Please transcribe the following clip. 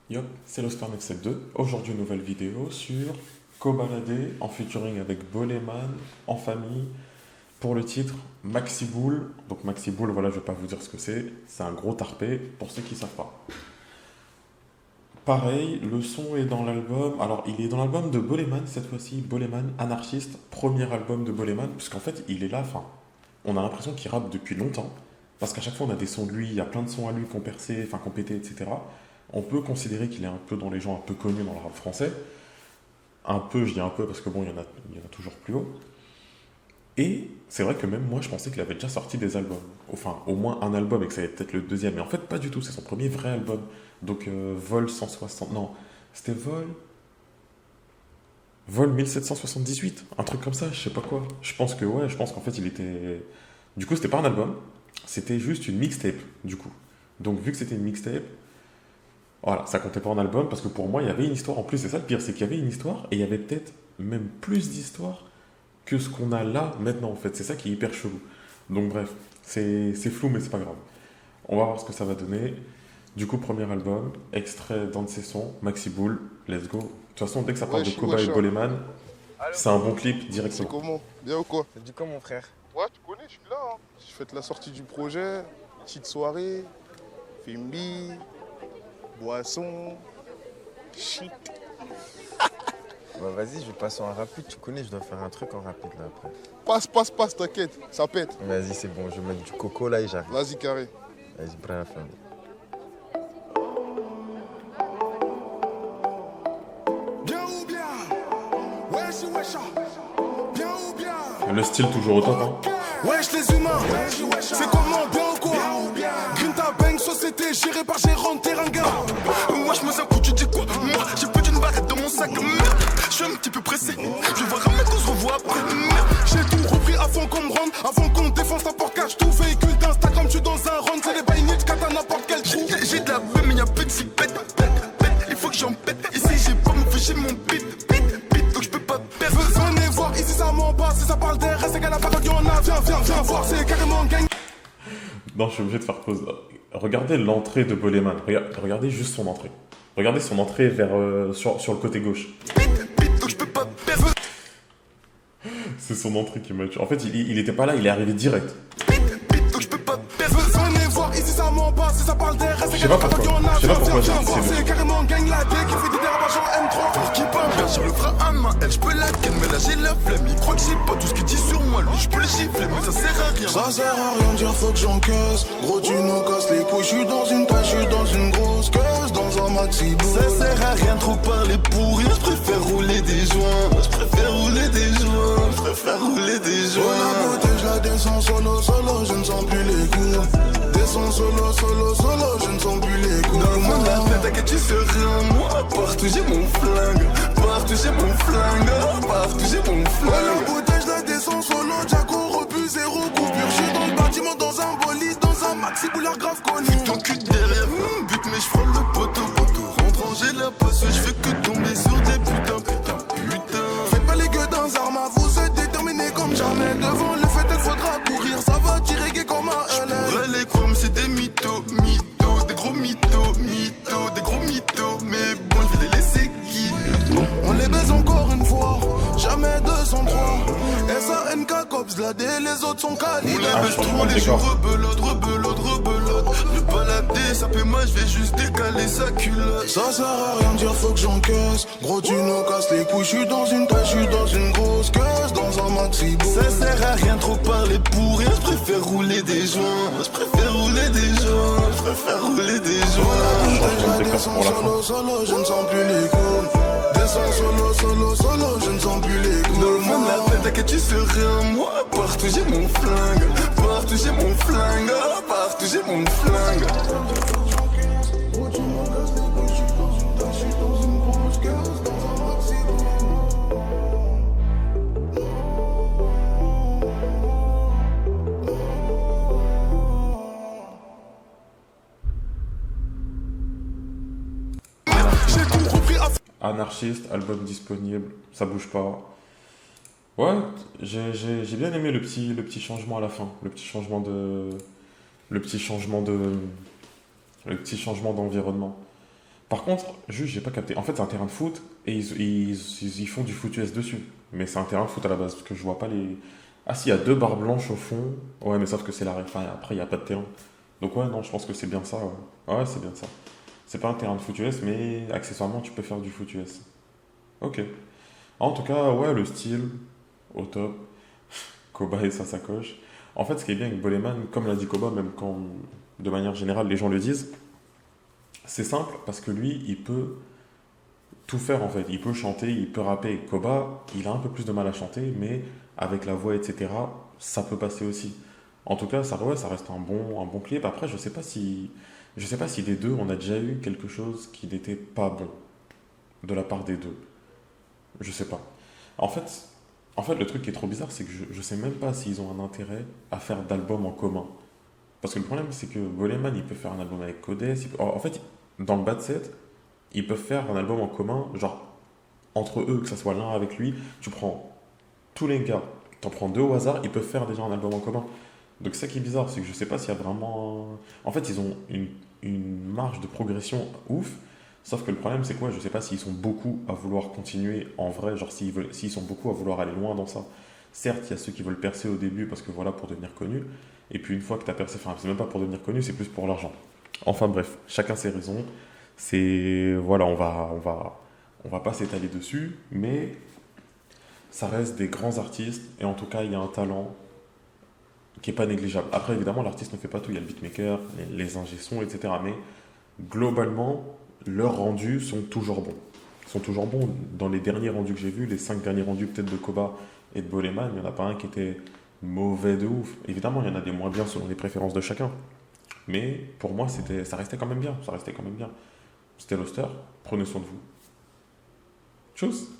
Yo, c'est l'Oscar 972. Aujourd'hui, nouvelle vidéo sur Cobaladé en featuring avec Boleman en famille pour le titre Maxi Boule. Donc Maxi Boule, voilà, je vais pas vous dire ce que c'est. C'est un gros tarpé pour ceux qui savent pas. Pareil, le son est dans l'album. Alors, il est dans l'album de Boleman cette fois-ci. Boleman, Anarchiste, premier album de Boleman, puisqu'en fait, il est là. Enfin, on a l'impression qu'il rappe depuis longtemps, parce qu'à chaque fois, on a des sons de lui. Il y a plein de sons à lui qu'on percé, enfin qu'on pétait, etc. On peut considérer qu'il est un peu dans les gens un peu connus dans le rap français. Un peu, je dis un peu parce que bon, il y en a toujours plus haut. Et c'est vrai que même moi, je pensais qu'il avait déjà sorti des albums. Enfin, au moins un album et que ça allait peut-être le deuxième. Mais en fait, pas du tout. C'est son premier vrai album. Donc, Vol 160... Non, c'était Vol 1778. Un truc comme ça, je sais pas quoi. Je pense qu'en fait, il était... Du coup, c'était pas un album. C'était juste une mixtape, du coup. Donc, vu que c'était une mixtape, voilà, ça comptait pas en album parce que pour moi, il y avait une histoire. En plus, c'est ça le pire, c'est qu'il y avait une histoire et il y avait peut-être même plus d'histoire que ce qu'on a là maintenant, en fait. C'est ça qui est hyper chelou. Donc, bref, c'est flou, mais c'est pas grave. On va voir ce que ça va donner. Du coup, premier album, extrait d'un de ses sons, Maxi Boule, let's go. De toute façon, dès que ça parle de Koba et Boleman, c'est un bon clip directement. C'est comment? Bien ou quoi? C'est du quoi, mon frère? Ouais, tu connais, je suis là. Hein. Je fête la sortie du projet, petite soirée, Fimbi, boisson, shit. Bah vas-y, je vais passer en rapide, tu connais, je dois faire un truc en rapide là après. Passe, t'inquiète, ça pète. Vas-y, c'est bon, je vais mettre du coco là et j'arrive. Vas-y, carré. Vas-y, prends la famille. Bien ou bien? Wesh, bien ou bien? Le style toujours au top, hein. Wesh les humains, c'est comment, bien ou quoi? Grinta Bang, société gérée par Jérôme Teranga. Moi je me sens coup, tu dis quoi? Moi j'ai plus d'une barrette dans mon sac. Merde, je suis un petit peu pressé. Je vais ramener qu'on se revoit après. Merde, j'ai tout repris avant qu'on me rende, avant qu'on défonce ta porte cache. Tout véhicule d'Instagram, tu es dans un rond. C'est les bails nits, à n'importe quel trou. J'ai de la paix, mais y'a peu de si pète. Il faut que j'en pète. Ici j'ai pas me ficher mon pit. Donc je peux pas perdre. Venez voir, ici ça m'en passe. Si ça parle d'air, reste égal à la parole, y'en a. Viens voir, c'est carrément gang. Non, je suis obligé de faire pause. Regardez l'entrée de Boleman. Regardez juste son entrée. Regardez son entrée sur le côté gauche. Donc je peux pas perdre. C'est son entrée qui m'a tué. En fait, il était pas là, il est arrivé direct. Donc je peux pas perdre. Venez voir, ici ça m'en passe. Si ça parle d'air, reste égal à la parole, y'en a. Je sais pas pourquoi j'ai C'est carrément gang la D qui fait des dérapages en M3. Qui parle bien sur le frein à main. Elle, je peux la ken, mais là j'ai la flemme. Il croit que j'ai pas tout ce qu'il dit sur moi. Lui, je peux le gifler, mais ça sert à rien. Ça sert à rien de dire faut que j'encaisse. Gros, tu nous casses les couilles. J'suis dans une taille, j'suis dans une grosse caisse. Dans un maxi boule. Ça sert à rien de trop parler pour rien. Je préfère rouler des joints. Je préfère rouler des joints. Oh la beauté, je la descends solo, je ne sens plus les coups. Descends solo, je ne sens plus les coups. Dans le monde la fête, t'inquiète, tu serais un moi. Partout j'ai mon flingue. Partout j'ai mon Oh la beauté, je la descends solo, Jaco, rebut, zéro coupure. J'suis dans le bâtiment, dans un bolide, dans un maxi boulard grave connu. Ton cul derrière, but mais je frôle le poteau. Rentrant, j'ai la poisse, je fais que tomber sur des putains. Faites pas les gueux dans Arma, vous êtes déterminés comme jamais. Devant le fait, il faudra courir, ça va tirer gay comme un LL. Ouais, les chromes, c'est des mythos, des gros mythos, des gros mythos. Mais bon, je vais les laisser qui? On les baise encore une fois, jamais 203. SANK, Cops, la D, les autres sont On calibrés. les baisse trop, les gens rebelote. Le balader, ça peut moi, je vais juste décaler sa culotte. Ça sert à rien de dire faut que j'encaisse. Gros, tu nous casses les couilles. J'suis dans une taille, j'suis dans une grosse caisse. Dans un maxi boule. Ça sert à rien de trop parler pour rien. Je préfère rouler des joints. Je la descends solo, je ne sens plus les coups. Descends solo, je ne sens plus les coups. Dans le monde la fête, t'inquiète, tu serais un moi. Partout j'ai mon flingue. Anarchiste, album disponible, ça bouge pas. Ouais, j'ai bien aimé le petit changement à la fin, le petit changement de, le petit changement d'environnement. Par contre, juste, j'ai pas capté. En fait, c'est un terrain de foot et ils font du foot US dessus. Mais c'est un terrain de foot à la base, parce que je vois pas les. Ah si, il y a deux barres blanches au fond. Ouais, mais sauf que c'est l'arrêt. Enfin, après, il n'y a pas de terrain. Donc ouais, non, je pense que c'est bien ça. Ouais, ouais, c'est bien ça. C'est pas un terrain de foot US, mais accessoirement, tu peux faire du foot US. Ok. En tout cas, ouais, le style, au top. Koba et sa sacoche. En fait, ce qui est bien avec Boleman, comme l'a dit Koba, même quand de manière générale les gens le disent, c'est simple parce que lui, il peut tout faire en fait. Il peut chanter, il peut rapper. Koba, il a un peu plus de mal à chanter, mais avec la voix, etc., ça peut passer aussi. En tout cas, ouais, ça reste un bon clip. Après, je sais pas si des deux, on a déjà eu quelque chose qui n'était pas bon de la part des deux. Je sais pas. En fait, en fait, le truc qui est trop bizarre, c'est que je sais même pas s'ils ont un intérêt à faire d'albums en commun. Parce que le problème, c'est que Goleman, il peut faire un album avec Codes. En fait, dans le bad set, ils peuvent faire un album en commun, genre entre eux, que ça soit l'un avec lui. Tu prends tous les gars, t'en prends deux au hasard, ils peuvent faire déjà un album en commun. Donc, ça qui est bizarre, c'est que je sais pas s'il y a vraiment. En fait, ils ont une marge de progression ouf. Sauf que le problème, c'est quoi? Je sais pas s'ils sont beaucoup à vouloir continuer en vrai, genre s'ils sont beaucoup à vouloir aller loin dans ça. Certes, il y a ceux qui veulent percer au début parce que voilà, pour devenir connu. Et puis une fois que tu as percé, enfin, c'est même pas pour devenir connu, c'est plus pour l'argent. Enfin bref, chacun ses raisons. C'est. Voilà, on va pas s'étaler dessus, mais ça reste des grands artistes. Et en tout cas, il y a un talent qui est pas négligeable. Après, évidemment, l'artiste ne fait pas tout. Il y a le beatmaker, les ingé-sons, etc. Mais globalement, leurs rendus sont toujours bons. Ils sont toujours bons. Dans les derniers rendus que j'ai vus, les 5 derniers rendus peut-être de Koba et de Boleman, il n'y en a pas un qui était mauvais de ouf. Évidemment, il y en a des moins bien selon les préférences de chacun. Mais pour moi, ça restait quand même bien. Ça restait quand même bien. C'était l'Oster. Prenez soin de vous. Tchuss.